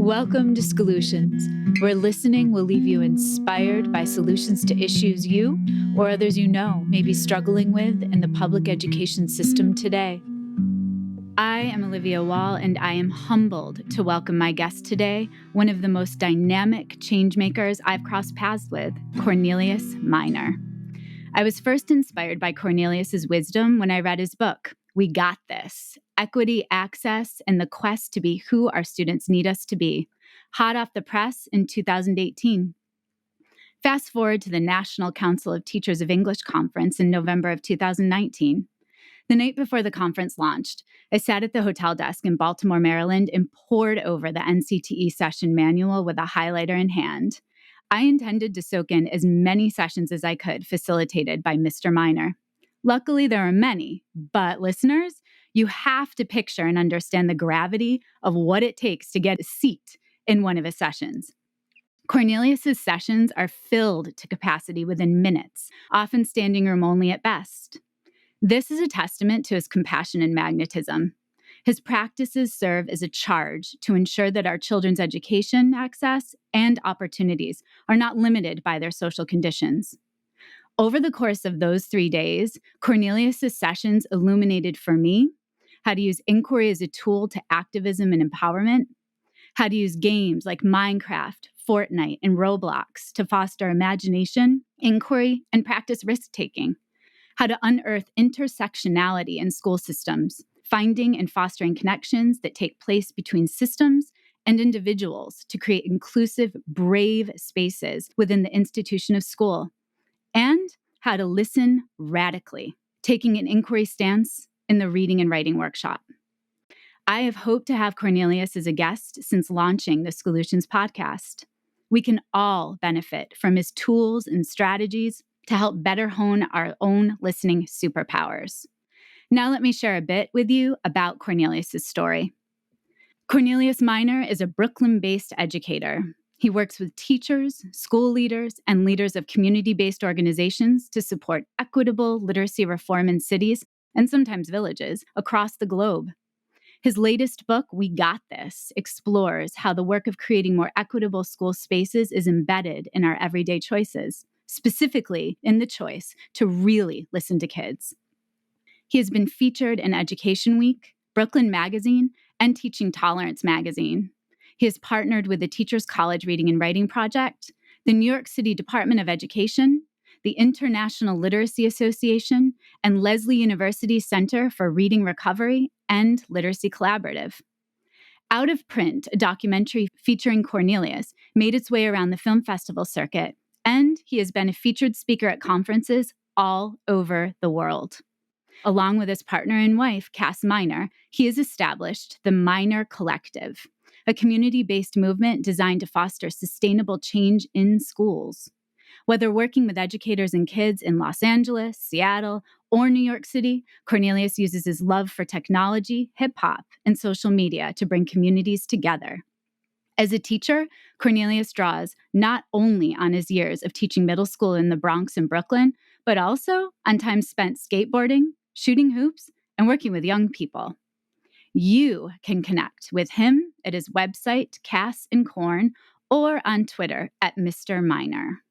Welcome to Solutions, where listening will leave you inspired by solutions to issues you or others you know may be struggling with in the public education system today. I am Olivia Wall, and I am humbled to welcome my guest today, one of the most dynamic changemakers I've crossed paths with, Cornelius Minor. I was first inspired by Cornelius's wisdom when I read his book, We Got This: Equity, Access, and the Quest to Be Who Our Students Need Us to Be, hot off the press in 2018. Fast forward to the National Council of Teachers of English conference in November of 2019. The night before the conference launched, I sat at the hotel desk in Baltimore, Maryland, and pored over the NCTE session manual with a highlighter in hand. I intended to soak in as many sessions as I could, facilitated by Mr. Minor. Luckily, there are many, but listeners, you have to picture and understand the gravity of what it takes to get a seat in one of his sessions. Cornelius's sessions are filled to capacity within minutes, often standing room only at best. This is a testament to his compassion and magnetism. His practices serve as a charge to ensure that our children's education access and opportunities are not limited by their social conditions. Over the course of those 3 days, Cornelius's sessions illuminated for me how to use inquiry as a tool to activism and empowerment, how to use games like Minecraft, Fortnite, and Roblox to foster imagination, inquiry, and practice risk-taking, how to unearth intersectionality in school systems, finding and fostering connections that take place between systems and individuals to create inclusive, brave spaces within the institution of school, and how to listen radically, taking an inquiry stance in the reading and writing workshop. I have hoped to have Cornelius as a guest since launching the Solutions podcast. We can all benefit from his tools and strategies to help better hone our own listening superpowers. Now let me share a bit with you about Cornelius's story. Cornelius Minor is a Brooklyn-based educator. He works with teachers, school leaders, and leaders of community-based organizations to support equitable literacy reform in cities, and sometimes villages, across the globe. His latest book, We Got This, explores how the work of creating more equitable school spaces is embedded in our everyday choices, specifically in the choice to really listen to kids. He has been featured in Education Week, Brooklyn Magazine, and Teaching Tolerance Magazine. He has partnered with the Teachers College Reading and Writing Project, the New York City Department of Education, the International Literacy Association, and Lesley University Center for Reading Recovery and Literacy Collaborative. Out of Print, a documentary featuring Cornelius, made its way around the film festival circuit, and he has been a featured speaker at conferences all over the world. Along with his partner and wife, Cass Minor, he has established the Minor Collective, a community-based movement designed to foster sustainable change in schools. Whether working with educators and kids in Los Angeles, Seattle, or New York City, Cornelius uses his love for technology, hip-hop, and social media to bring communities together. As a teacher, Cornelius draws not only on his years of teaching middle school in the Bronx and Brooklyn, but also on time spent skateboarding, shooting hoops, and working with young people. You can connect with him at his website, Cass and Corn, or on Twitter at Mr. Minor.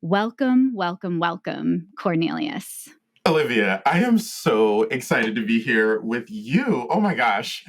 Welcome, welcome, welcome, Cornelius. Olivia, I am so excited to be here with you. Oh my gosh.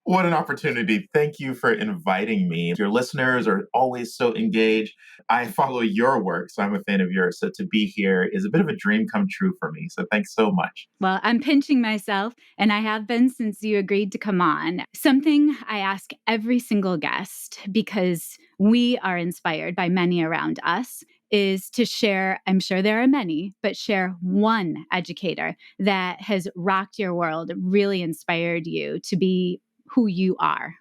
What an opportunity. Thank you for inviting me. Your listeners are always so engaged. I follow your work, so I'm a fan of yours. So to be here is a bit of a dream come true for me. So thanks so much. Well, I'm pinching myself, and I have been since you agreed to come on. Something I ask every single guest, because we are inspired by many around us, is to share, I'm sure there are many, but share one educator that has rocked your world, really inspired you to be who you are.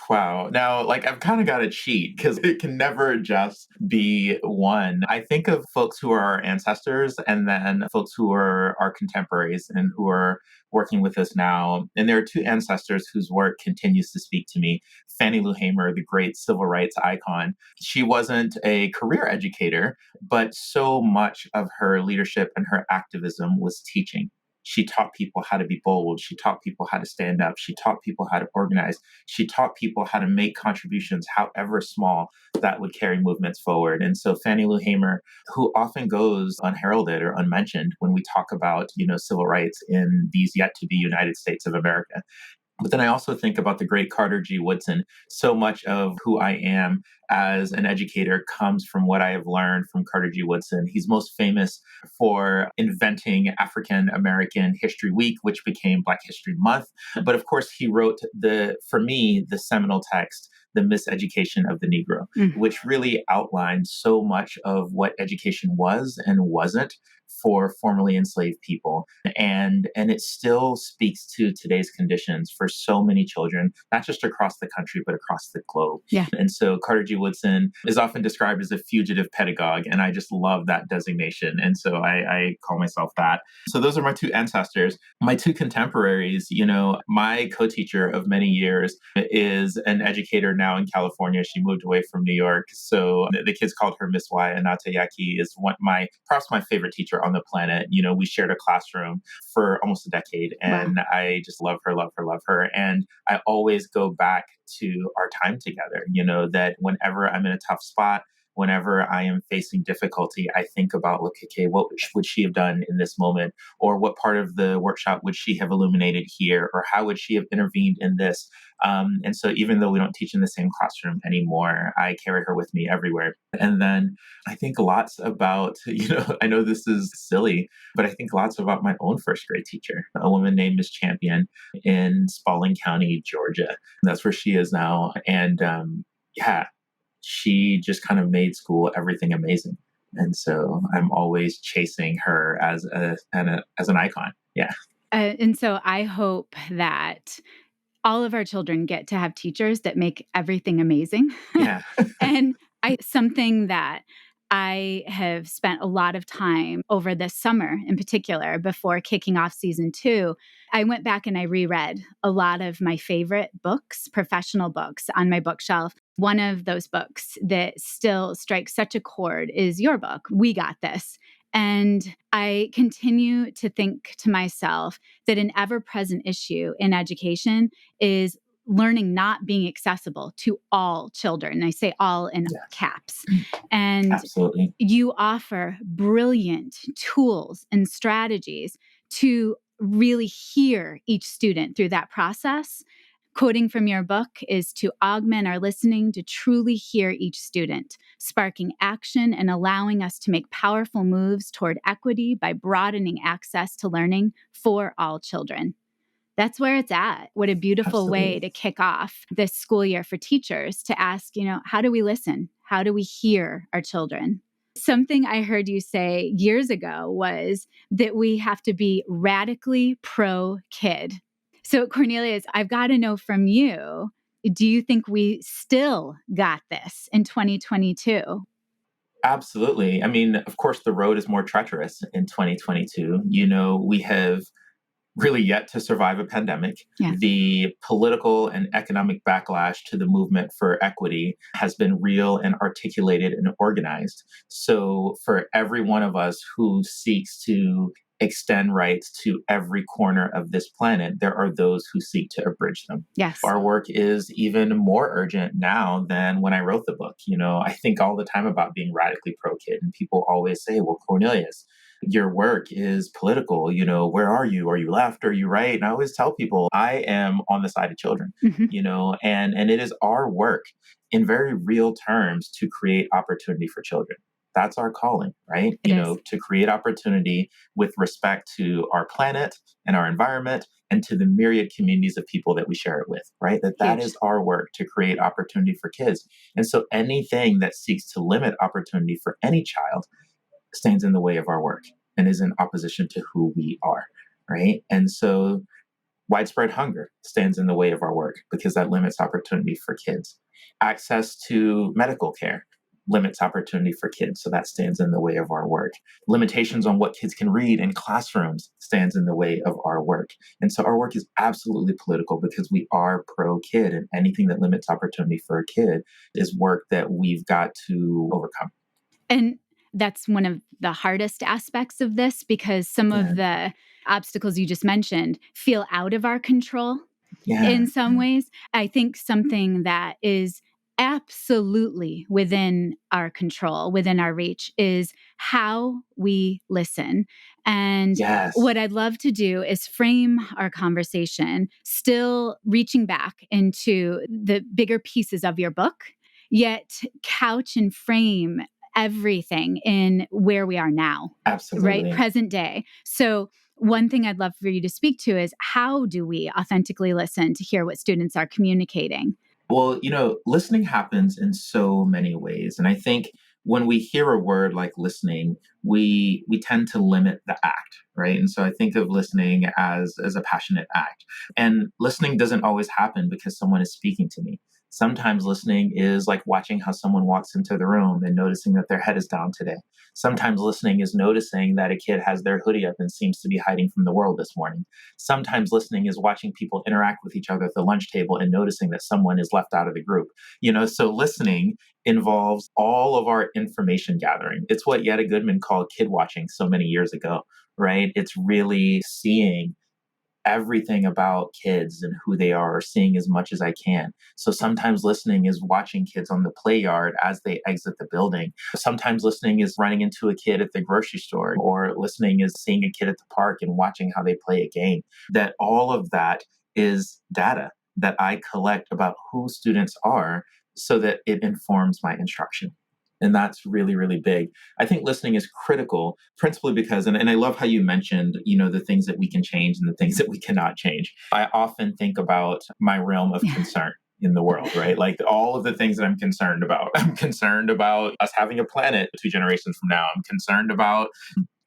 Wow. Now, I've kind of got to cheat because it can never just be one. I think of folks who are our ancestors and then folks who are our contemporaries and who are working with us now. And there are two ancestors whose work continues to speak to me. Fannie Lou Hamer, the great civil rights icon. She wasn't a career educator, but so much of her leadership and her activism was teaching. She taught people how to be bold. She taught people how to stand up. She taught people how to organize. She taught people how to make contributions, however small, that would carry movements forward. And so Fannie Lou Hamer, who often goes unheralded or unmentioned when we talk about, civil rights in these yet to be United States of America. But then I also think about the great Carter G. Woodson. So much of who I am as an educator comes from what I have learned from Carter G. Woodson. He's most famous for inventing African American History Week, which became Black History Month. But of course, he wrote for me, the seminal text, The Miseducation of the Negro, which really outlined so much of what education was and wasn't for formerly enslaved people. And it still speaks to today's conditions for so many children, not just across the country, but across the globe. Yeah. And so Carter G. Woodson is often described as a fugitive pedagogue, and I just love that designation. And so I call myself that. So those are my two ancestors. My two contemporaries, my co-teacher of many years is an educator now in California. She moved away from New York. So the kids called her Miss Y. Anata Yaki is perhaps my favorite teacher on the planet. We shared a classroom for almost a decade, and Wow. I just love her, love her, love her. And I always go back to our time together, that whenever I'm in a tough spot, whenever I am facing difficulty, I think about, look, okay, what would she have done in this moment? Or what part of the workshop would she have illuminated here? Or how would she have intervened in this? And so even though we don't teach in the same classroom anymore, I carry her with me everywhere. And then I think lots about, I know this is silly, but I think lots about my own first grade teacher, a woman named Miss Champion in Spalding County, Georgia. That's where she is now. And yeah, she just kind of made school everything amazing. And so I'm always chasing her as an icon. Yeah. And so I hope that all of our children get to have teachers that make everything amazing. Yeah. And something that I have spent a lot of time over this summer in particular, before kicking off season 2, I went back and I reread a lot of my favorite books, professional books on my bookshelf. One of those books that still strikes such a chord is your book, We Got This. And I continue to think to myself that an ever-present issue in education is learning not being accessible to all children. And I say all in Yes. caps. And Absolutely. you offer brilliant tools and strategies to really hear each student through that process. Quoting from your book is to augment our listening to truly hear each student, sparking action and allowing us to make powerful moves toward equity by broadening access to learning for all children. That's where it's at. What a beautiful way to kick off this school year for teachers, to ask, how do we listen? How do we hear our children? Something I heard you say years ago was that we have to be radically pro-kid. So Cornelius, I've got to know from you, do you think we still got this in 2022? Absolutely. I mean, of course, the road is more treacherous in 2022. We have really yet to survive a pandemic. Yeah. The political and economic backlash to the movement for equity has been real and articulated and organized. So for every one of us who seeks to extend rights to every corner of this planet, there are those who seek to abridge them. Yes. Our work is even more urgent now than when I wrote the book. I think all the time about being radically pro-kid, and people always say, well, Cornelius, your work is political. Where are you? Are you left? Are you right? And I always tell people I am on the side of children, and it is our work in very real terms to create opportunity for children. That's our calling, right? It is. To create opportunity with respect to our planet and our environment and to the myriad communities of people that we share it with, right? That Huge. is our work, to create opportunity for kids. And so anything that seeks to limit opportunity for any child stands in the way of our work and is in opposition to who we are, right? And so widespread hunger stands in the way of our work because that limits opportunity for kids. Access to medical care limits opportunity for kids, so that stands in the way of our work. Limitations on what kids can read in classrooms stands in the way of our work. And so our work is absolutely political because we are pro-kid, and anything that limits opportunity for a kid is work that we've got to overcome. And that's one of the hardest aspects of this, because some of the obstacles you just mentioned feel out of our control Yeah. in some ways. I think something that is absolutely within our control, within our reach, is how we listen. And Yes. what I'd love to do is frame our conversation, still reaching back into the bigger pieces of your book, yet couch and frame everything in where we are now, right? Absolutely. Present day. So one thing I'd love for you to speak to is how do we authentically listen to hear what students are communicating? Well, listening happens in so many ways. And I think when we hear a word like listening, we tend to limit the act, right? And so I think of listening as a passionate act. And listening doesn't always happen because someone is speaking to me. Sometimes listening is like watching how someone walks into the room and noticing that their head is down today. Sometimes listening is noticing that a kid has their hoodie up and seems to be hiding from the world this morning. Sometimes listening is watching people interact with each other at the lunch table and noticing that someone is left out of the group. So listening involves all of our information gathering. It's what Yetta Goodman called kid watching so many years ago, right? It's really seeing everything about kids and who they are, or seeing as much as I can. So sometimes listening is watching kids on the play yard as they exit the building. Sometimes listening is running into a kid at the grocery store, or listening is seeing a kid at the park and watching how they play a game. That all of that is data that I collect about who students are so that it informs my instruction. And that's really, really big. I think listening is critical, principally because, and I love how you mentioned, the things that we can change and the things that we cannot change. I often think about my realm of concern in the world, right? Like all of the things that I'm concerned about. I'm concerned about us having a planet 2 generations from now. I'm concerned about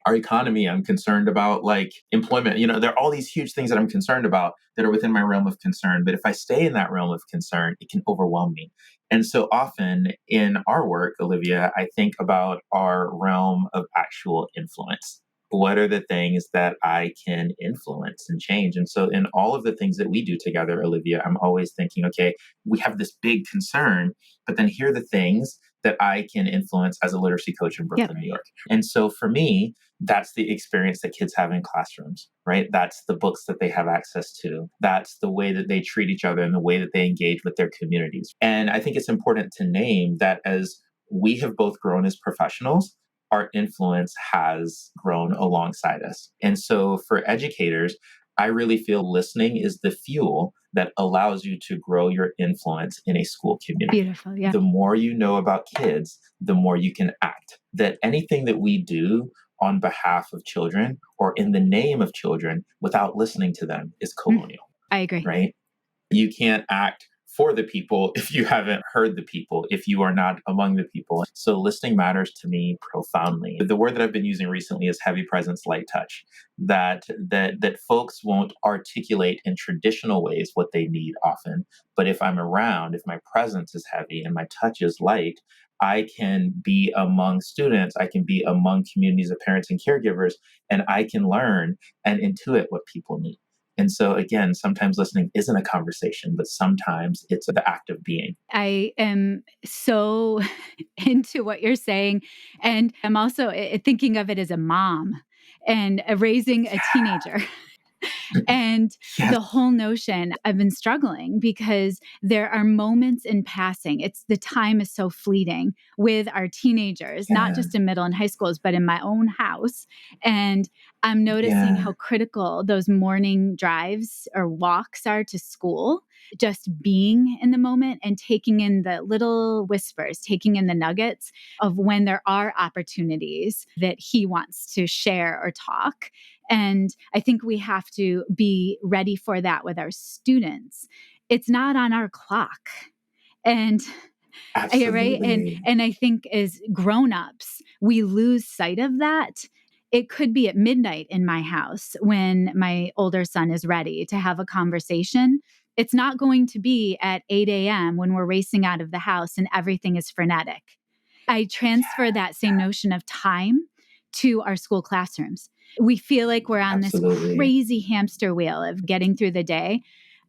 our economy. I'm concerned about like employment. There are all these huge things that I'm concerned about that are within my realm of concern. But if I stay in that realm of concern, it can overwhelm me. And so often in our work, Olivia, I think about our realm of actual influence. What are the things that I can influence and change? And so, in all of the things that we do together, Olivia, I'm always thinking, okay, we have this big concern, but then here are the things that I can influence as a literacy coach in Yep. Brooklyn, New York. And so, for me, that's the experience that kids have in classrooms, right? That's the books that they have access to. That's the way that they treat each other and the way that they engage with their communities. And I think it's important to name that as we have both grown as professionals, our influence has grown alongside us. And so for educators, I really feel listening is the fuel that allows you to grow your influence in a school community. Beautiful. Yeah. The more you know about kids, the more you can act. That anything that we do on behalf of children or in the name of children without listening to them is colonial, I agree. right? You can't act for the people if you haven't heard the people, if you are not among the people. So listening matters to me profoundly. The word that I've been using recently is heavy presence, light touch. That folks won't articulate in traditional ways what they need often. But if I'm around, if my presence is heavy and my touch is light, I can be among students, I can be among communities of parents and caregivers, and I can learn and intuit what people need. And so, again, sometimes listening isn't a conversation, but sometimes it's the act of being. I am so into what you're saying. And I'm also thinking of it as a mom and raising a teenager. And Yes. the whole notion, I've been struggling because there are moments in passing. It's the time is so fleeting with our teenagers, not Yeah. just in middle and high schools, but in my own house. And I'm noticing Yeah. how critical those morning drives or walks are to school. Just being in the moment and taking in the little whispers, taking in the nuggets of when there are opportunities that he wants to share or talk. And I think we have to be ready for that with our students. It's not on our clock. And right. Absolutely. And I think as grown-ups, we lose sight of that. It could be at midnight in my house when my older son is ready to have a conversation. It's not going to be at 8 a.m. when we're racing out of the house and everything is frenetic. I transfer that same notion of time to our school classrooms. We feel like we're on this Absolutely. crazy hamster wheel of getting through the day.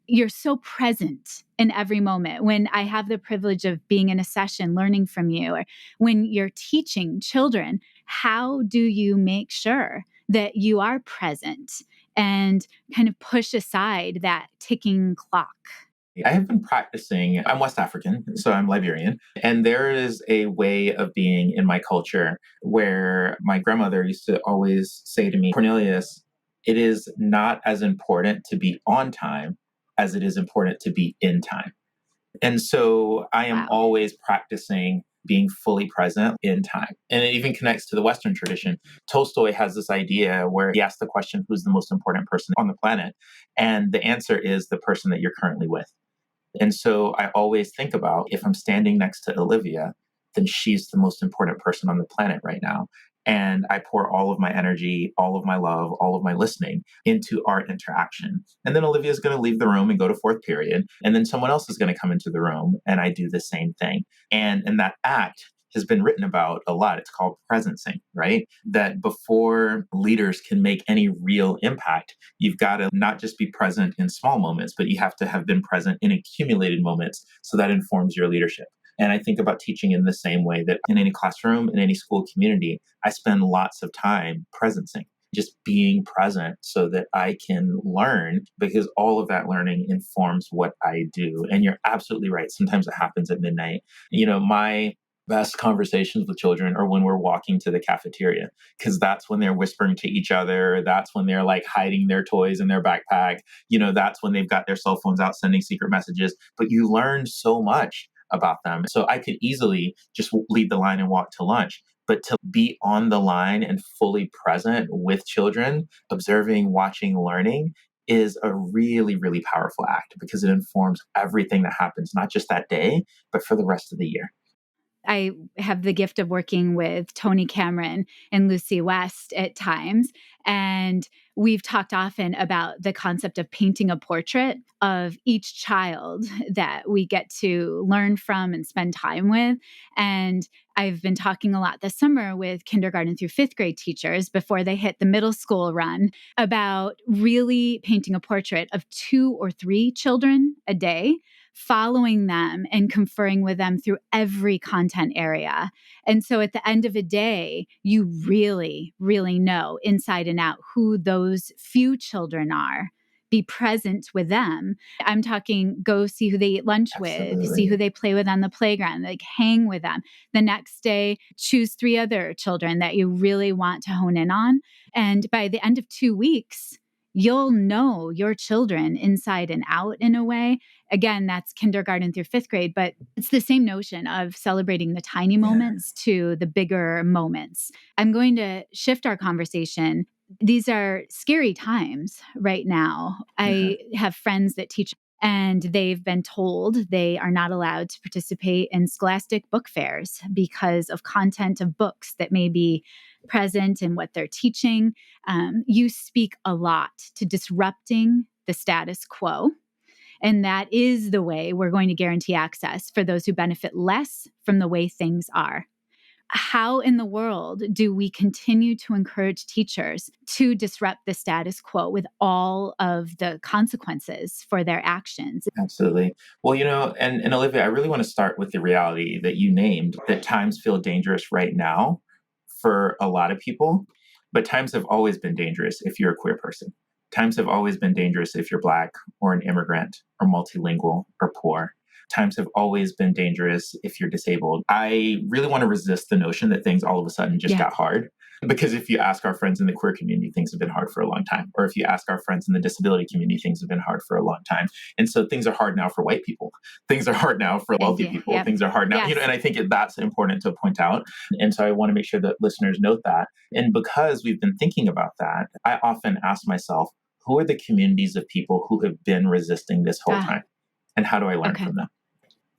You're so present in every moment. When I have the privilege of being in a session, learning from you, or when you're teaching children, how do you make sure that you are present and kind of push aside that ticking clock? I have been practicing. I'm West African, so I'm Liberian. And there is a way of being in my culture where my grandmother used to always say to me, Cornelius, it is not as important to be on time as it is important to be in time. And so I am Wow. always practicing being fully present in time. And it even connects to the Western tradition. Tolstoy has this idea where he asks the question, who's the most important person on the planet? And the answer is the person that you're currently with. And so I always think about if I'm standing next to Olivia, then she's the most important person on the planet right now. And I pour all of my energy, all of my love, all of my listening into our interaction. And then Olivia's going to leave the room and go to fourth period. And then someone else is going to come into the room and I do the same thing. And that act has been written about a lot. It's called presencing, right? That before leaders can make any real impact, you've got to not just be present in small moments, but you have to have been present in accumulated moments so that informs your leadership. And I think about teaching in the same way that in any classroom, in any school community, I spend lots of time presencing, just being present so that I can learn because all of that learning informs what I do. And you're absolutely right. Sometimes it happens at midnight. My best conversations with children are when we're walking to the cafeteria because that's when they're whispering to each other. That's when they're like hiding their toys in their backpack. That's when they've got their cell phones out sending secret messages. But you learn so much about them. So I could easily just lead the line and walk to lunch. But to be on the line and fully present with children, observing, watching, learning is a really, really powerful act because it informs everything that happens, not just that day, but for the rest of the year. I have the gift of working with Tony Cameron and Lucy West at times. And we've talked often about the concept of painting a portrait of each child that we get to learn from and spend time with. And I've been talking a lot this summer with kindergarten through fifth grade teachers before they hit the middle school run about really painting a portrait of 2 or 3 children a day, following them and conferring with them through every content area. And so at the end of a day, you really, really know inside and out who those few children are. Be present with them. I'm talking go see who they eat lunch with, see who Absolutely. they play with on the playground, like hang with them. The next day, choose 3 other children that you really want to hone in on. And by the end of 2 weeks, you'll know your children inside and out in a way. Again, that's kindergarten through fifth grade, but it's the same notion of celebrating the tiny Yeah. moments to the bigger moments. I'm going to shift our conversation. These are scary times right now. Yeah. I have friends that teach, and they've been told they are not allowed to participate in scholastic book fairs because of content of books that may be present in what they're teaching. You speak a lot to disrupting the status quo. And that is the way we're going to guarantee access for those who benefit less from the way things are. How in the world do we continue to encourage teachers to disrupt the status quo with all of the consequences for their actions? Absolutely. Well, and Olivia, I really want to start with the reality that you named that times feel dangerous right now for a lot of people, but times have always been dangerous if you're a queer person. Times have always been dangerous if you're Black or an immigrant or multilingual or poor. Times have always been dangerous if you're disabled. I really want to resist the notion that things all of a sudden just Yeah. got hard. Because if you ask our friends in the queer community, things have been hard for a long time. Or if you ask our friends in the disability community, things have been hard for a long time. And so things are hard now for white people. Things are hard now for Thank wealthy you. people. Yep. Things are hard now, Yes. and I think that's important to point out. And so I want to make sure that listeners note that. And because we've been thinking about that, I often ask myself, who are the communities of people who have been resisting this whole Ah, time? And how do I learn okay. from them?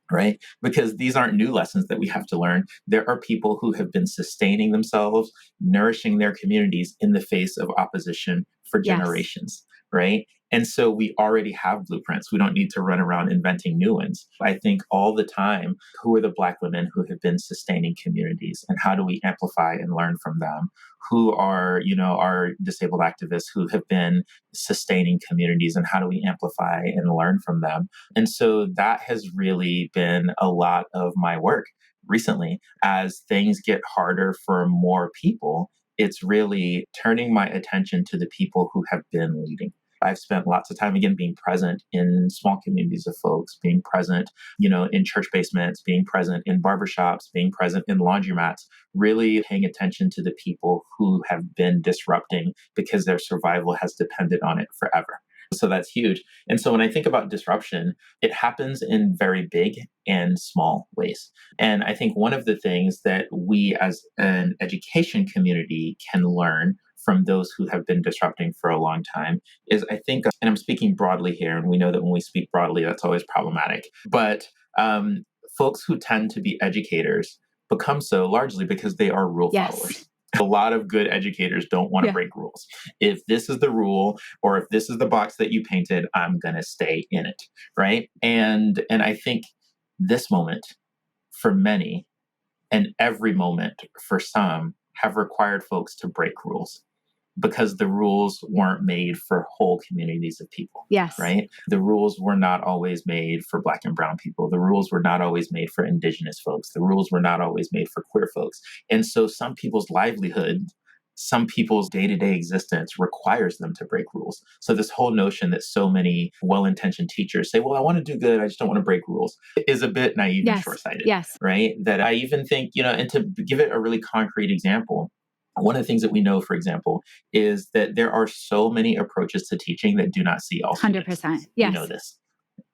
Right? Because these aren't new lessons that we have to learn. There are people who have been sustaining themselves, nourishing their communities in the face of opposition for Yes. generations, right? And so we already have blueprints. We don't need to run around inventing new ones. I think all the time, who are the Black women who have been sustaining communities and how do we amplify and learn from them? Who are, our disabled activists who have been sustaining communities and how do we amplify and learn from them? And so that has really been a lot of my work recently as things get harder for more people. It's really turning my attention to the people who have been leading. I've spent lots of time again being present in small communities of folks, being present, in church basements, being present in barbershops, being present in laundromats, really paying attention to the people who have been disrupting because their survival has depended on it forever. So that's huge. And so when I think about disruption, it happens in very big and small ways. And I think one of the things that we as an education community can learn from those who have been disrupting for a long time is I think, and I'm speaking broadly here, and we know that when we speak broadly, that's always problematic. But folks who tend to be educators become so largely because they are rule Yes. followers. A lot of good educators don't want to Yeah. break rules. If this is the rule or if this is the box that you painted, I'm going to stay in it, right? And I think this moment for many and every moment for some have required folks to break rules because the rules weren't made for whole communities of people, Yes. right? The rules were not always made for Black and Brown people. The rules were not always made for Indigenous folks. The rules were not always made for queer folks. And so some people's livelihood, some people's day-to-day existence requires them to break rules. So this whole notion that so many well-intentioned teachers say, well, I want to do good, I just don't want to break rules, is a bit naive and Yes. short-sighted, Yes. right? That I even think, and to give it a really concrete example, one of the things that we know, for example, is that there are so many approaches to teaching that do not see all students. 100%. We Yes. know this.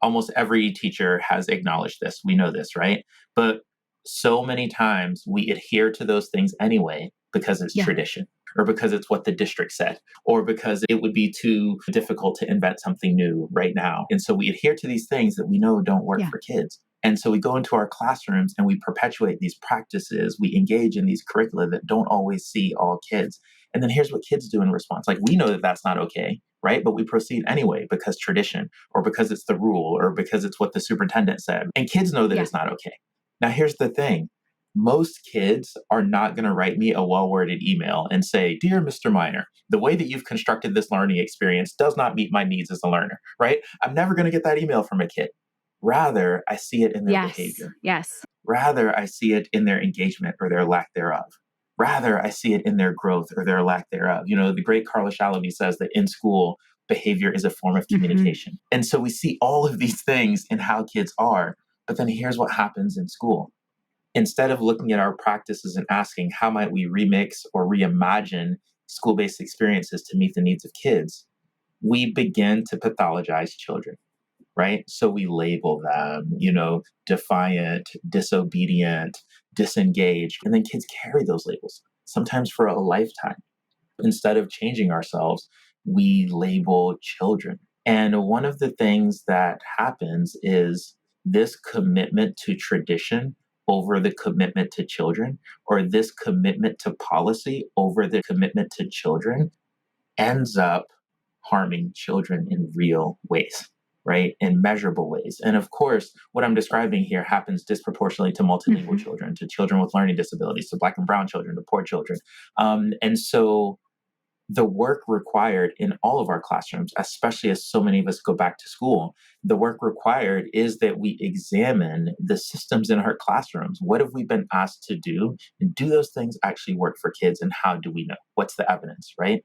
Almost every teacher has acknowledged this. We know this, right? But so many times we adhere to those things anyway because it's Yeah. tradition or because it's what the district said or because it would be too difficult to invent something new right now. And so we adhere to these things that we know don't work Yeah. for kids. And so we go into our classrooms and we perpetuate these practices. We engage in these curricula that don't always see all kids. And then here's what kids do in response. Like, we know that that's not okay, right? But we proceed anyway because tradition or because it's the rule or because it's what the superintendent said. And kids know that Yeah. it's not okay. Now, here's the thing. Most kids are not going to write me a well-worded email and say, Dear Mr. Minor, the way that you've constructed this learning experience does not meet my needs as a learner, right? I'm never going to get that email from a kid. Rather, I see it in their Yes. behavior. Yes. Rather, I see it in their engagement or their lack thereof. Rather, I see it in their growth or their lack thereof. The great Carla Shalaby says that in school, behavior is a form of communication. And so we see all of these things in how kids are. But then here's what happens in school. Instead of looking at our practices and asking, how might we remix or reimagine school-based experiences to meet the needs of kids, we begin to pathologize children. Right? So we label them, defiant, disobedient, disengaged, and then kids carry those labels, sometimes for a lifetime. Instead of changing ourselves, we label children. And one of the things that happens is this commitment to tradition over the commitment to children, or this commitment to policy over the commitment to children, ends up harming children in real ways, right? In measurable ways. And of course, what I'm describing here happens disproportionately to multilingual children, to children with learning disabilities, to Black and Brown children, to poor children. And so the work required in all of our classrooms, especially as so many of us go back to school, the work required is that we examine the systems in our classrooms. What have we been asked to do? And do those things actually work for kids? And how do we know? What's the evidence, right?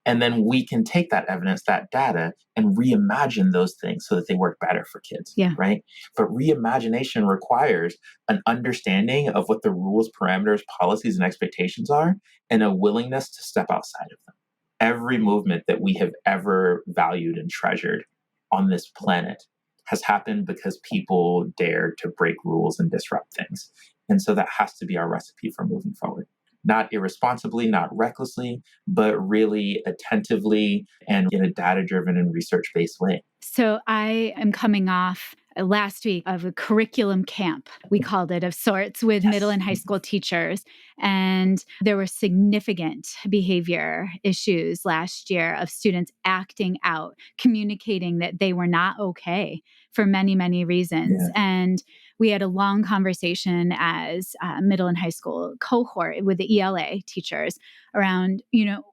And then we can take that evidence, that data, and reimagine those things so that they work better for kids, Yeah. right? But reimagination requires an understanding of what the rules, parameters, policies, and expectations are, and a willingness to step outside of them. Every movement that we have ever valued and treasured on this planet has happened because people dared to break rules and disrupt things. And so that has to be our recipe for moving forward. Not irresponsibly, not recklessly, but really attentively and in a data-driven and research-based way. So I am coming off last week of a curriculum camp, we called it, of sorts, with middle and high school teachers. And there were significant behavior issues last year of students acting out, communicating that they were not okay for many, many reasons. Yeah. And we had a long conversation as a middle and high school cohort with the ELA teachers around,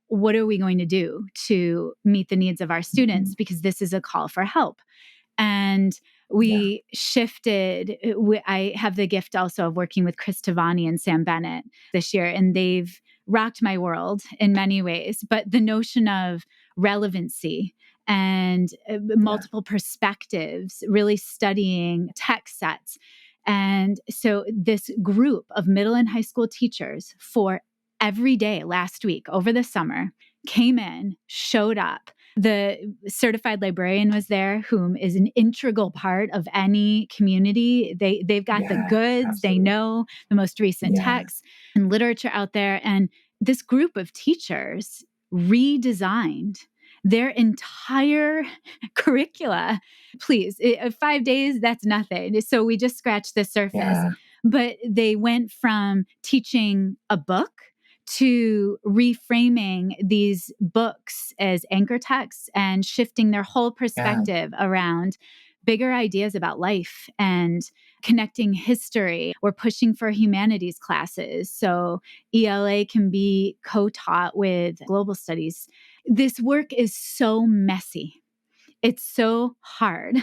what are we going to do to meet the needs of our students? Because this is a call for help. And we shifted. I have the gift also of working with Chris Tavani and Sam Bennett this year, and they've rocked my world in many ways. But the notion of relevancy and multiple perspectives, really studying text sets. And so this group of middle and high school teachers for every day last week over the summer came in, showed up. The certified librarian was there, whom is an integral part of any community. They've got the goods. Absolutely. They know the most recent texts and literature out there. And this group of teachers redesigned their entire curricula. Please, 5 days, that's nothing. So we just scratched the surface. But they went from teaching a book to reframing these books as anchor texts and shifting their whole perspective around bigger ideas about life and connecting history. We're pushing for humanities classes so ELA can be co-taught with global studies. This work is so messy. It's so hard,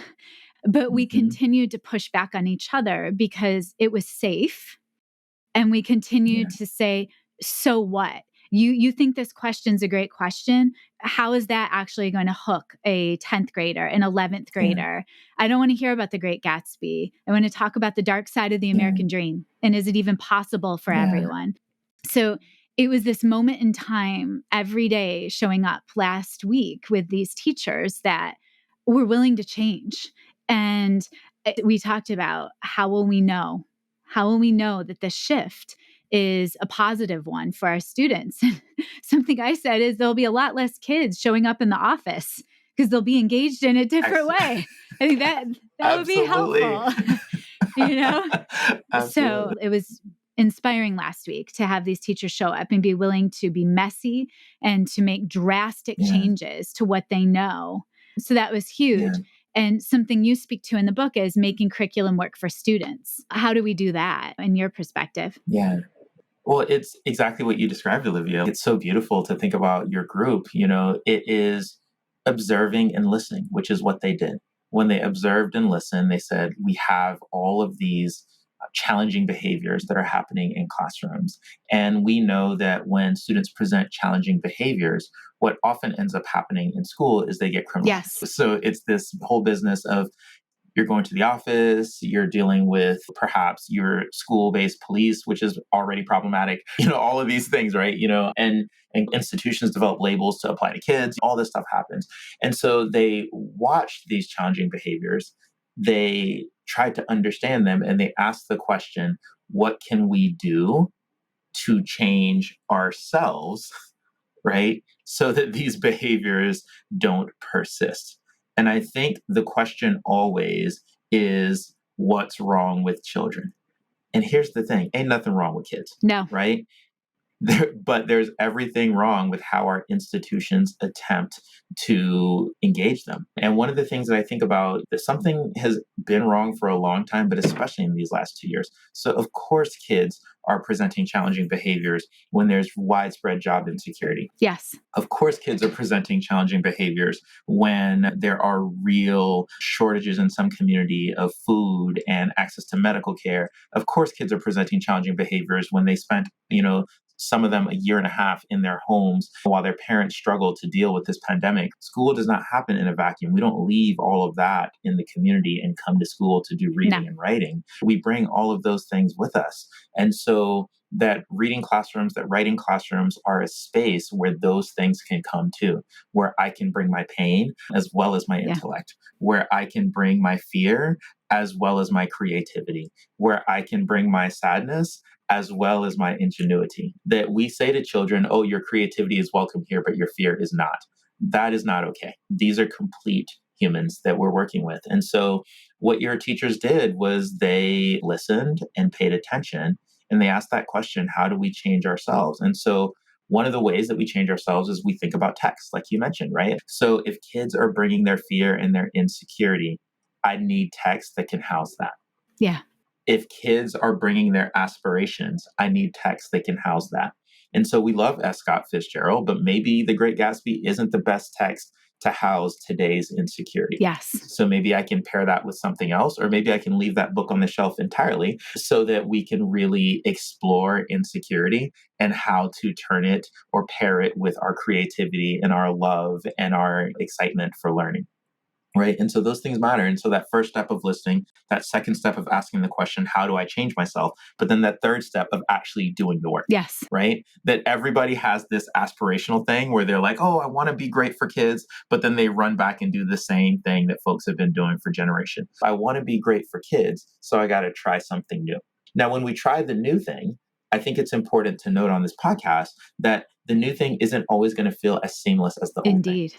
but we continued to push back on each other because it was safe. And we continued to say, so what? You think this question's a great question. How is that actually going to hook a 10th grader, an 11th grader? I don't want to hear about the Great Gatsby. I want to talk about the dark side of the American dream. And is it even possible for everyone? So it was this moment in time every day showing up last week with these teachers that were willing to change. And we talked about how will we know? How will we know that the shift is a positive one for our students? Something I said is there'll be a lot less kids showing up in the office because they'll be engaged in a different way. I think that would be helpful, So it was inspiring last week to have these teachers show up and be willing to be messy and to make drastic changes to what they know. So that was huge. And something you speak to in the book is making curriculum work for students. How do we do that in your perspective? Well, it's exactly what you described, Olivia. It's so beautiful to think about your group. It is observing and listening, which is what they did. When they observed and listened, they said, we have all of these challenging behaviors that are happening in classrooms. And we know that when students present challenging behaviors, what often ends up happening in school is they get criminalized. So it's this whole business of you're going to the office, you're dealing with perhaps your school-based police, which is already problematic, all of these things, right? And institutions develop labels to apply to kids, all this stuff happens. And so they watched these challenging behaviors, they tried to understand them, and they asked the question, what can we do to change ourselves, right? So that these behaviors don't persist. And I think the question always is, what's wrong with children? And here's the thing, ain't nothing wrong with kids. No. Right? But there's everything wrong with how our institutions attempt to engage them. And one of the things that I think about is something has been wrong for a long time, but especially in these last 2 years. So of course, kids are presenting challenging behaviors when there's widespread job insecurity. Yes. Of course, kids are presenting challenging behaviors when there are real shortages in some community of food and access to medical care. Of course, kids are presenting challenging behaviors when they spent, some of them a year and a half in their homes while their parents struggle to deal with this pandemic. School does not happen in a vacuum. We don't leave all of that in the community and come to school to do reading and writing. We bring all of those things with us. And so that reading classrooms, that writing classrooms are a space where those things can come to, where I can bring my pain as well as my intellect, where I can bring my fear as well as my creativity, where I can bring my sadness as well as my ingenuity. That we say to children, oh, your creativity is welcome here, but your fear is not. That is not okay. These are complete humans that we're working with. And so what your teachers did was they listened and paid attention, and they asked that question, how do we change ourselves? And so one of the ways that we change ourselves is we think about text, like you mentioned, right? So if kids are bringing their fear and their insecurity, I need text that can house that. Yeah. If kids are bringing their aspirations, I need text that can house that. And so we love S. Scott Fitzgerald, but maybe The Great Gatsby isn't the best text to house today's insecurity. Yes. So maybe I can pair that with something else, or maybe I can leave that book on the shelf entirely so that we can really explore insecurity and how to turn it or pair it with our creativity and our love and our excitement for learning. Right. And so those things matter. And so that first step of listening, that second step of asking the question, how do I change myself? But then that third step of actually doing the work. Yes. Right. That everybody has this aspirational thing where they're like, oh, I want to be great for kids. But then they run back and do the same thing that folks have been doing for generations. I want to be great for kids. So I got to try something new. Now, when we try the new thing, I think it's important to note on this podcast that the new thing isn't always going to feel as seamless as the old thing. Indeed.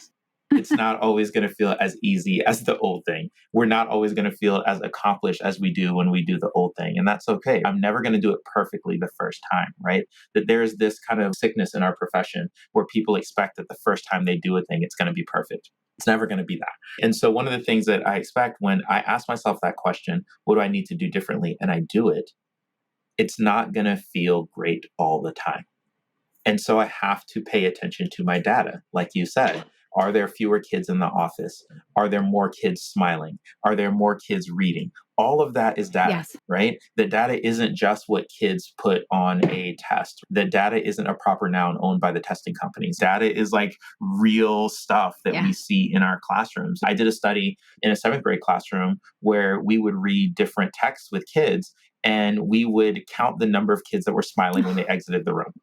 It's not always going to feel as easy as the old thing. We're not always going to feel as accomplished as we do when we do the old thing. And that's okay. I'm never going to do it perfectly the first time, right? That there's this kind of sickness in our profession where people expect that the first time they do a thing, it's going to be perfect. It's never going to be that. And so one of the things that I expect when I ask myself that question, what do I need to do differently? And I do it, it's not going to feel great all the time. And so I have to pay attention to my data. Like you said, are there fewer kids in the office? Are there more kids smiling? Are there more kids reading? All of that is data, Yes. right? The data isn't just what kids put on a test. The data isn't a proper noun owned by the testing companies. Data is like real stuff that we see in our classrooms. I did a study in a 7th grade classroom where we would read different texts with kids and we would count the number of kids that were smiling when they exited the room.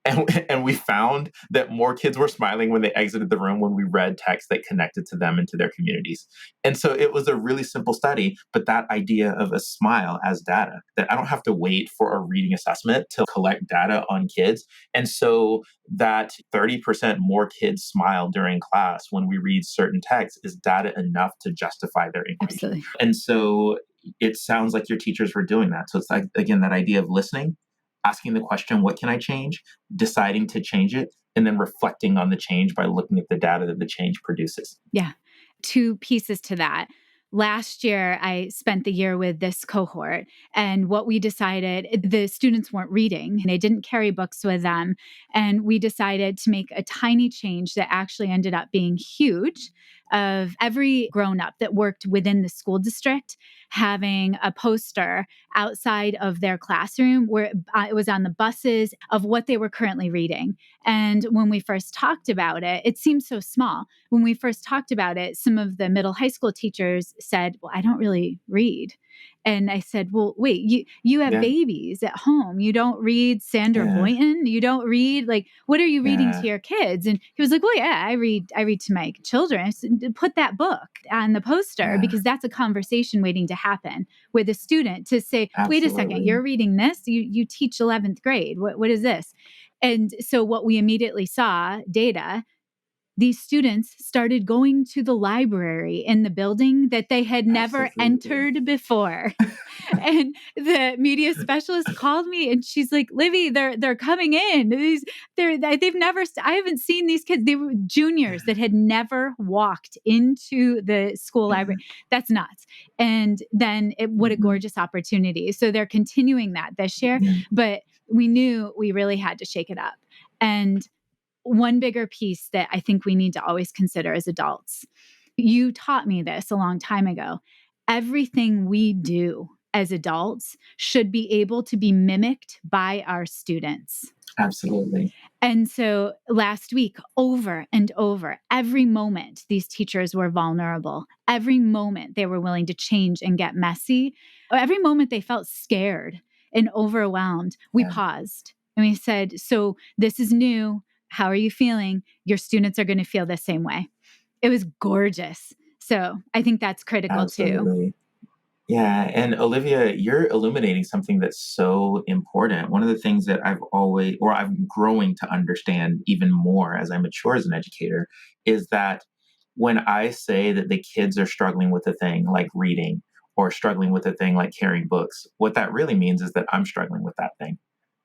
And we found that more kids were smiling when they exited the room when we read text that connected to them and to their communities. And so it was a really simple study, but that idea of a smile as data, that I don't have to wait for a reading assessment to collect data on kids. And so that 30% more kids smile during class when we read certain texts is data enough to justify their increase. Absolutely. And so it sounds like your teachers were doing that. So it's like, again, that idea of listening, asking the question, what can I change? Deciding to change it, and then reflecting on the change by looking at the data that the change produces. Yeah. 2 pieces to that. Last year, I spent the year with this cohort, and what we decided, the students weren't reading, and they didn't carry books with them. And we decided to make a tiny change that actually ended up being huge of every grown up that worked within the school district having a poster outside of their classroom where it was on the buses of what they were currently reading. And when we first talked about it, it seemed so small. When we first talked about it, some of the middle high school teachers said, well, I don't really read. And I said, well, wait, you have babies at home. You don't read Sandra Boynton. You don't read, like, what are you reading to your kids? And he was like, well, yeah, I read to my children. I said, put that book on the poster because that's a conversation waiting to happen with a student to say, wait a second, you're reading this. You teach 11th grade. What is this? And so what we immediately saw, data, these students started going to the library in the building that they had never entered before. And the media specialist called me and she's like, Livy, they're coming in. They've never, I haven't seen these kids. They were juniors that had never walked into the school library. That's nuts. And then what a gorgeous opportunity. So they're continuing that this year, but we knew we really had to shake it up. And one bigger piece that I think we need to always consider as adults. You taught me this a long time ago. Everything we do as adults should be able to be mimicked by our students. Absolutely. And so last week, over and over, every moment these teachers were vulnerable. Every moment they were willing to change and get messy. Every moment they felt scared and overwhelmed, we paused and we said, so this is new. How are you feeling? Your students are going to feel the same way. It was gorgeous. So I think that's critical too. Yeah. And Olivia, you're illuminating something that's so important. One of the things that I'm growing to understand even more as I mature as an educator is that when I say that the kids are struggling with a thing like reading or struggling with a thing like carrying books, what that really means is that I'm struggling with that thing.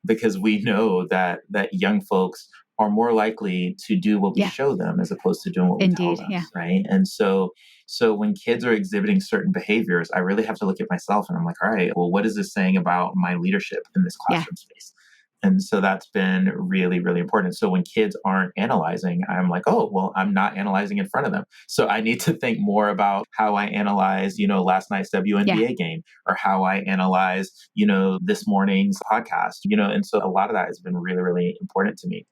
Because we know that young folks are more likely to do what we show them as opposed to doing what we tell them, right? And so when kids are exhibiting certain behaviors, I really have to look at myself and I'm like, all right, well, what is this saying about my leadership in this classroom space? And so that's been really, really important. So when kids aren't analyzing, I'm like, oh, well, I'm not analyzing in front of them. So I need to think more about how I analyze, last night's Yeah. WNBA game, or how I analyze, this morning's podcast, and so a lot of that has been really, really important to me.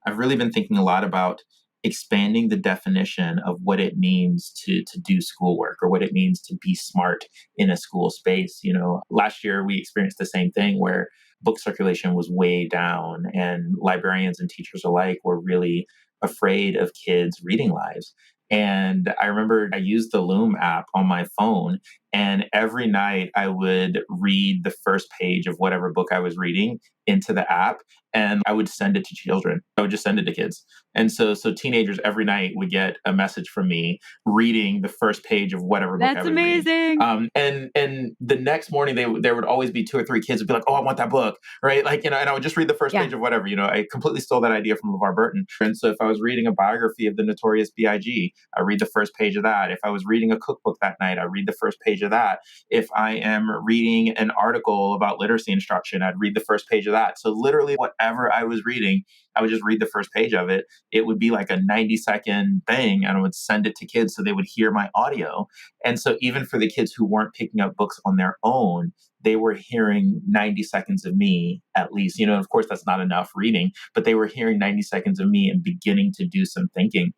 I've really been thinking a lot about expanding the definition of what it means to do schoolwork, or what it means to be smart in a school space. Last year we experienced the same thing where book circulation was way down, and librarians and teachers alike were really afraid of kids' reading lives. And I remember I used the Loom app on my phone, and every night I would read the first page of whatever book I was reading into the app, and I would send it to children. I would just send it to kids. And so teenagers every night would get a message from me reading the first page of whatever book I That's was reading. amazing. And the next morning there would always be two or three kids who'd be like, "Oh, I want that book," right? Like, and I would just read the first Yeah. page of whatever. I completely stole that idea from LeVar Burton. And so if I was reading a biography of the Notorious B.I.G., I read the first page of that. If I was reading a cookbook that night, I read the first page of that. If I am reading an article about literacy instruction, I'd read the first page of that. So literally whatever I was reading, I would just read the first page of it. It would be like a 90-second thing, and I would send it to kids so they would hear my audio. And so even for the kids who weren't picking up books on their own, they were hearing 90 seconds of me at least. Of course, that's not enough reading, but they were hearing 90 seconds of me and beginning to do some thinking.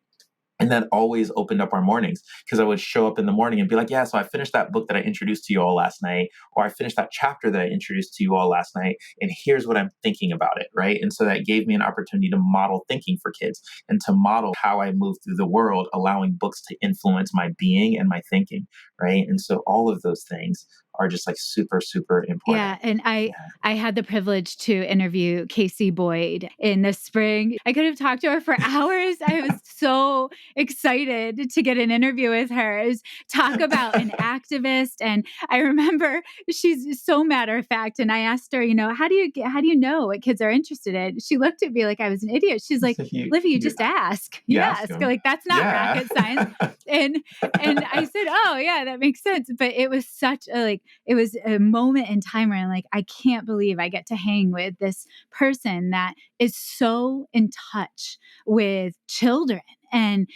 And that always opened up our mornings, because I would show up in the morning and be like, yeah, so I finished that book that I introduced to you all last night, or I finished that chapter that I introduced to you all last night, and here's what I'm thinking about it, right? And so that gave me an opportunity to model thinking for kids, and to model how I move through the world, allowing books to influence my being and my thinking, right? And so all of those things are just like super, super important. Yeah, and I Yeah. I had the privilege to interview Casey Boyd in the spring. I could have talked to her for hours. I was so excited to get an interview with her. Talk about an activist, and I remember she's so matter of fact. And I asked her, how do you know what kids are interested in? She looked at me like I was an idiot. She's like, So Livy, you just ask. You ask ask. them. Like, that's not Yeah. rocket science. And I said, oh yeah, that makes sense. But it was such a it was a moment in time where I'm like, I can't believe I get to hang with this person that is so in touch with children, and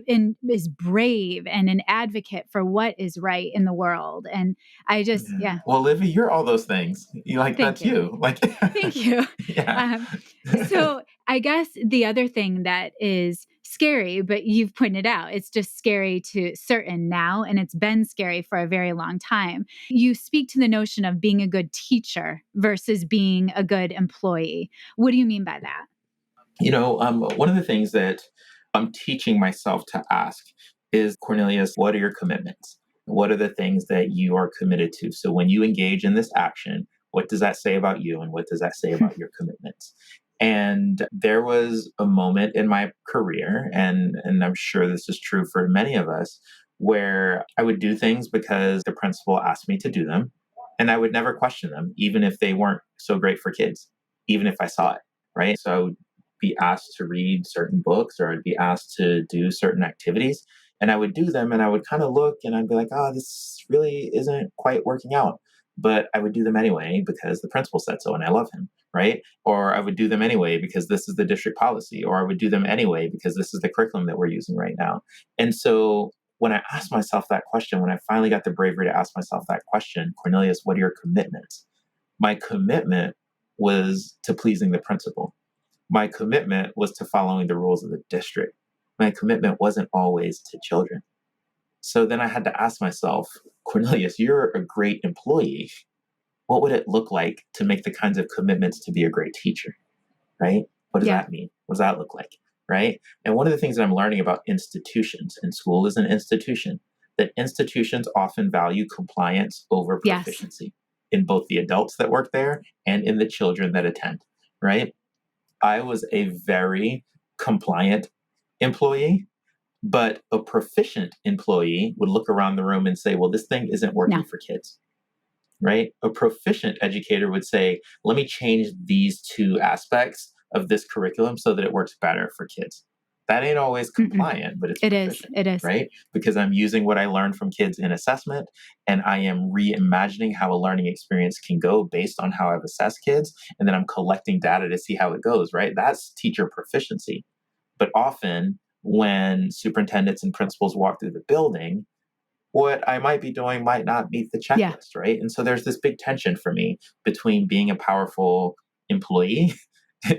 and is brave and an advocate for what is right in the world. And I just, Yeah. yeah, Well, Livy, you're all those things. thank That's you. you. Like, Thank you. yeah. Um, so I guess the other thing that is scary, but you've pointed out, it's just scary to certain now, and it's been scary for a very long time. You speak to the notion of being a good teacher versus being a good employee. What do you mean by that? One of the things that I'm teaching myself to ask is, Cornelius, what are your commitments? What are the things that you are committed to? So when you engage in this action, what does that say about you, and what does that say about your commitments? And there was a moment in my career, and I'm sure this is true for many of us, where I would do things because the principal asked me to do them, and I would never question them, even if they weren't so great for kids, even if I saw it, right? So I would be asked to read certain books, or I'd be asked to do certain activities, and I would do them, and I would kind of look, and I'd be like, oh, this really isn't quite working out. But I would do them anyway because the principal said so and I love him, right? Or I would do them anyway because this is the district policy, or I would do them anyway because this is the curriculum that we're using right now. And so when I asked myself that question, when I finally got the bravery to ask myself that question, Cornelius, what are your commitments? My commitment was to pleasing the principal. My commitment was to following the rules of the district. My commitment wasn't always to children. So then I had to ask myself, Cornelius, you're a great employee. What would it look like to make the kinds of commitments to be a great teacher? Right? What does Yeah. that mean? What does that look like? Right? And one of the things that I'm learning about institutions, and school is an institution, that institutions often value compliance over Yes. proficiency in both the adults that work there and in the children that attend. Right? I was a very compliant employee, but a proficient employee would look around the room and say, well, this thing isn't working No. for kids, right? A proficient educator would say, let me change these two aspects of this curriculum so that it works better for kids, That ain't always Mm-mm. compliant, but it's It is. proficient, It is. right? Because I'm using what I learned from kids in assessment and I am reimagining how a learning experience can go based on how I've assessed kids. And then I'm collecting data to see how it goes, right? That's teacher proficiency. But often when superintendents and principals walk through the building, what I might be doing might not meet the Yeah. checklist, right? And so there's this big tension for me between being a powerful employee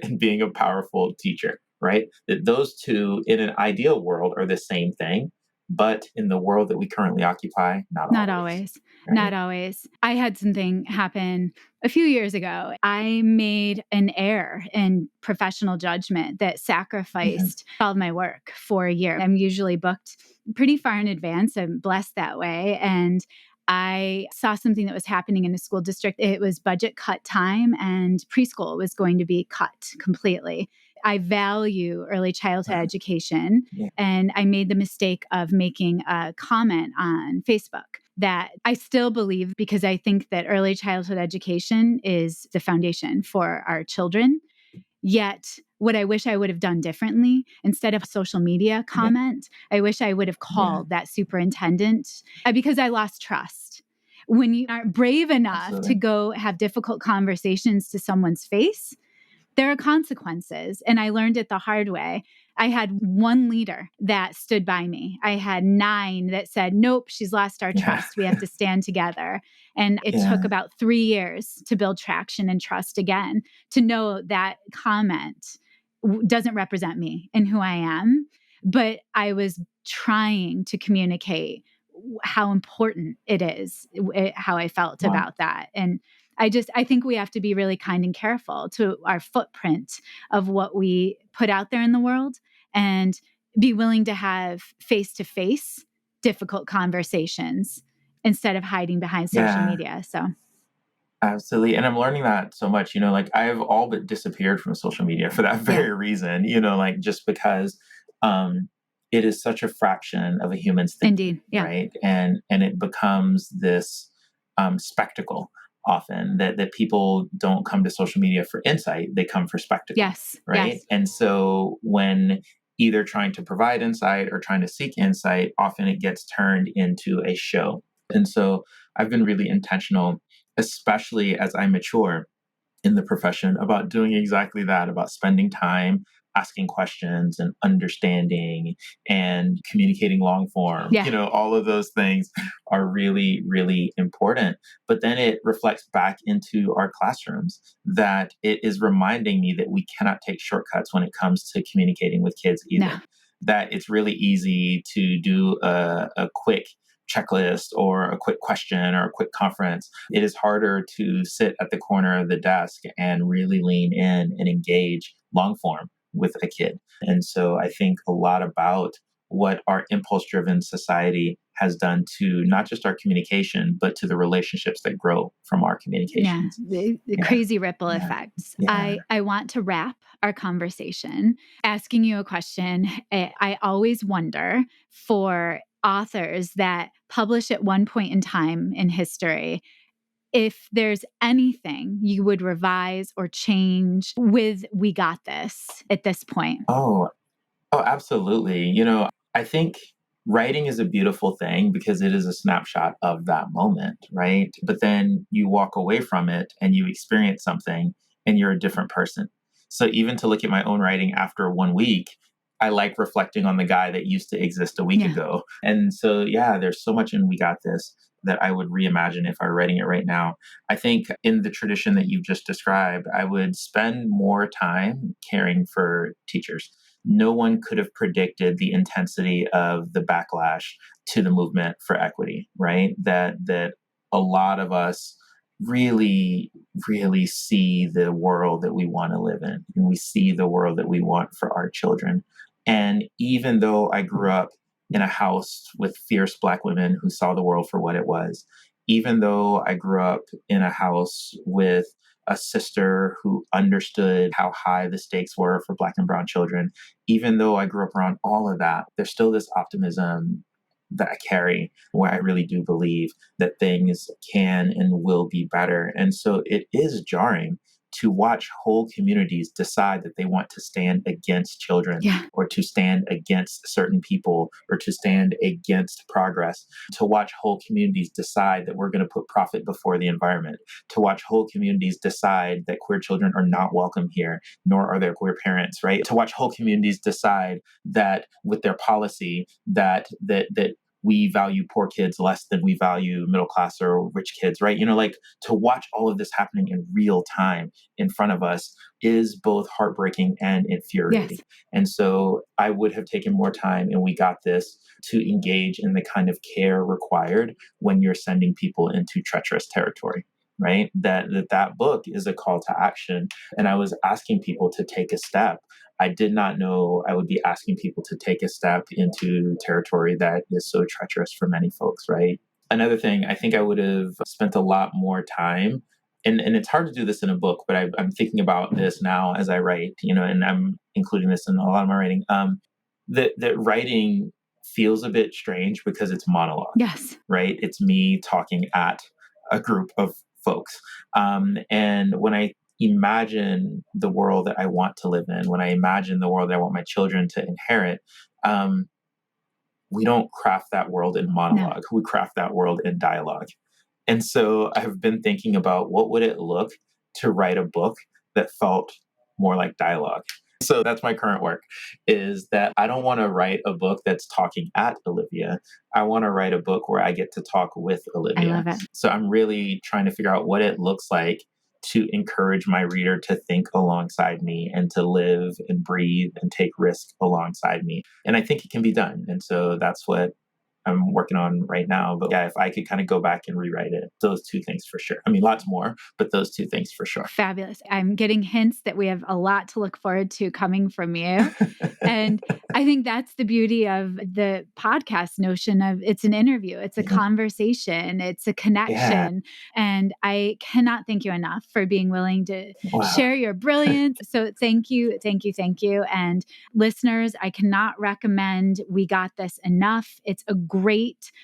and being a powerful teacher, right? That those two in an ideal world are the same thing, but in the world that we currently occupy, not Not always, always. Not right? always. I had something happen a few years ago. I made an error in professional judgment that Yeah. sacrificed all of my work for a year. I'm usually booked pretty far in advance. I'm blessed that way. And I saw something that was happening in a school district. It was budget cut time, and preschool was going to be cut completely. I value early childhood Uh, education, yeah. and I made the mistake of making a comment on Facebook that I still believe, because I think that early childhood education is the foundation for our children. Yet, what I wish I would have done differently, instead of a social media Yeah. comment, I wish I would have Yeah. called that superintendent, because I lost trust. When you aren't brave enough to Absolutely. go have difficult conversations to someone's face, there are consequences. And I learned it the hard way. I had one leader that stood by me. I had 9 that said, nope, she's lost our Yeah. trust. We have to stand together. And it took Yeah. about 3 years to build traction and trust again, to know that comment doesn't represent me and who I am. But I was trying to communicate how important it is, how I felt Wow. about that. And I think we have to be really kind and careful to our footprint of what we put out there in the world, and be willing to have face to face difficult conversations instead of hiding behind social Yeah. media. So, Absolutely. And I'm learning that so much, like I've all but disappeared from social media for that yeah, very reason, like just because um it is such a fraction of a human's thinking, indeed. Yeah. right? And it becomes this spectacle often that people don't come to social media for insight, they come for spectacle, Yes. right? Yes. And so when either trying to provide insight or trying to seek insight, often it gets turned into a show. And so I've been really intentional, especially as I mature in the profession, about doing exactly that, about spending time asking questions and understanding and communicating long form. Yeah. All of those things are really, really important. But then it reflects back into our classrooms, that it is reminding me that we cannot take shortcuts when it comes to communicating with kids No. either. That it's really easy to do a quick checklist or a quick question or a quick conference. It is harder to sit at the corner of the desk and really lean in and engage long form with a kid. And so I think a lot about what our impulse driven society has done to not just our communication, but to the relationships that grow from our Yeah, communications. the Yeah. crazy ripple Yeah. effects. Yeah. I want to wrap our conversation asking you a question. I always wonder, for authors that publish at one point in time in history, if there's anything you would revise or change with We Got This at this point. Oh, absolutely. I think writing is a beautiful thing because it is a snapshot of that moment, right? But then you walk away from it and you experience something and you're a different person. So even to look at my own writing after 1 week, I like reflecting on the guy that used to exist a week Yeah. ago. And so, yeah, there's so much in We Got This that I would reimagine if I were writing it right now. I think in the tradition that you've just described, I would spend more time caring for teachers. No one could have predicted the intensity of the backlash to the movement for equity, right? That a lot of us really, really see the world that we want to live in, and we see the world that we want for our children. And even though I grew up in a house with fierce Black women who saw the world for what it was, even though I grew up in a house with a sister who understood how high the stakes were for Black and Brown children, even though I grew up around all of that, there's still this optimism that I carry, where I really do believe that things can and will be better. And so it is jarring to watch whole communities decide that they want to stand against children Yeah. or to stand against certain people or to stand against progress, to watch whole communities decide that we're going to put profit before the environment, to watch whole communities decide that queer children are not welcome here, nor are their queer parents, right? To watch whole communities decide that with their policy that we value poor kids less than we value middle class or rich kids, right? Like to watch all of this happening in real time in front of us is both heartbreaking and infuriating. Yes. And so I would have taken more time, and we got this, to engage in the kind of care required when you're sending people into treacherous territory. Right? That book is a call to action. And I was asking people to take a step. I did not know I would be asking people to take a step into territory that is so treacherous for many folks, right? Another thing, I think I would have spent a lot more time, and it's hard to do this in a book, but I'm thinking about this now as I write, and I'm including this in a lot of my writing. That writing feels a bit strange because it's monologue. Yes. Right? It's me talking at a group of folks. And when I imagine the world that I want to live in, when I imagine the world that I want my children to inherit, we don't craft that world in monologue. No. We craft that world in dialogue. And so I've been thinking about what would it look to write a book that felt more like dialogue. So that's my current work, is that I don't want to write a book that's talking at Olivia. I want to write a book where I get to talk with Olivia. I love it. So I'm really trying to figure out what it looks like to encourage my reader to think alongside me and to live and breathe and take risk alongside me. And I think it can be done. And so that's what I'm working on right now. But yeah, if I could kind of go back and rewrite it, those two things for sure. I mean, lots more, but those two things for sure. Fabulous. I'm getting hints that we have a lot to look forward to coming from you. And I think that's the beauty of the podcast notion of it's an interview, it's a conversation, it's a connection. Yeah. And I cannot thank you enough for being willing to share your brilliance. So thank you, thank you, thank you. And listeners, I cannot recommend We Got This enough. It's a great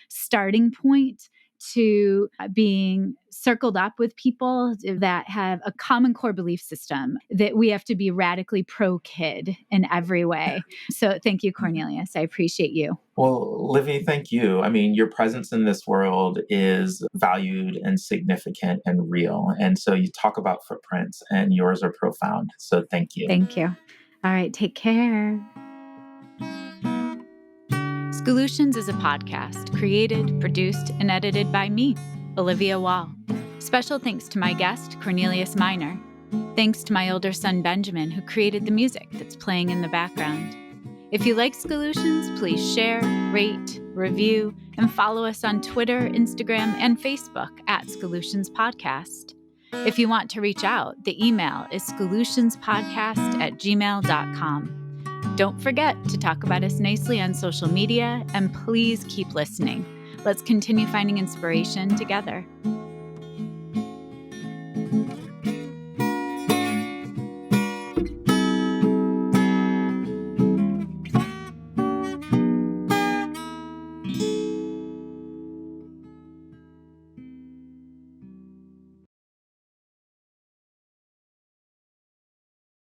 starting point to being circled up with people that have a common core belief system that we have to be radically pro-kid in every way. So thank you, Cornelius. I appreciate you. Well, Livy, thank you. I mean, your presence in this world is valued and significant and real. And so you talk about footprints, and yours are profound. So thank you. Thank you. All right, take care. Skolutions is a podcast created, produced, and edited by me, Olivia Wall. Special thanks to my guest, Cornelius Minor. Thanks to my older son, Benjamin, who created the music that's playing in the background. If you like Skolutions, please share, rate, review, and follow us on Twitter, Instagram, and Facebook at Skolutions Podcast. If you want to reach out, the email is skolutionspodcast@gmail.com. Don't forget to talk about us nicely on social media, and please keep listening. Let's continue finding inspiration together.